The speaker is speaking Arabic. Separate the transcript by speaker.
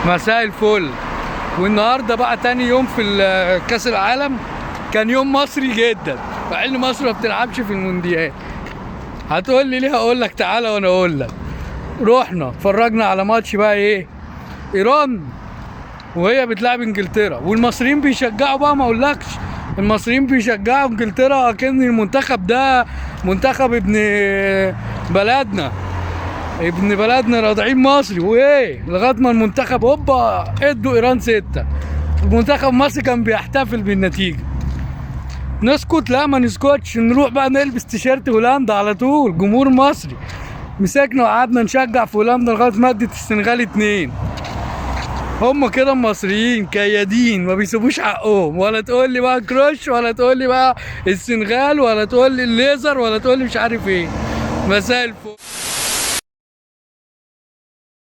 Speaker 1: مساء الفل. والنهارده بقى تاني يوم في كاس العالم. كان يوم مصري جدا مع ان مصر ما بتلعبش في المونديال. هتقول لي ليه؟ هقول لك تعالى وانا اقول لك. رحنا اتفرجنا على ماتش بقى ايه؟ ايران وهي بتلعب انجلترا، والمصريين بيشجعوا بقى، ما اقولكش المصريين بيشجعوا انجلترا كأن المنتخب ده منتخب ابن بلدنا راضعين مصري وايه، لغايه ما المنتخب هوبا ادوا ايران 6. المنتخب مصر كان بيحتفل بالنتيجه. نسكت؟ لا ما نسكتش، نروح بقى نلبس تيشيرت هولندا على طول. جمهور مصري مسكنا وقعدنا نشجع في هولندا لغايه ما ادت السنغال 2. هم كده المصريين كيادين ما بيسيبوش حقهم، ولا تقول لي بقى كروش، ولا تقول لي بقى السنغال، ولا تقول لي الليزر، ولا تقول لي مش عارف ايه. مساء الفل.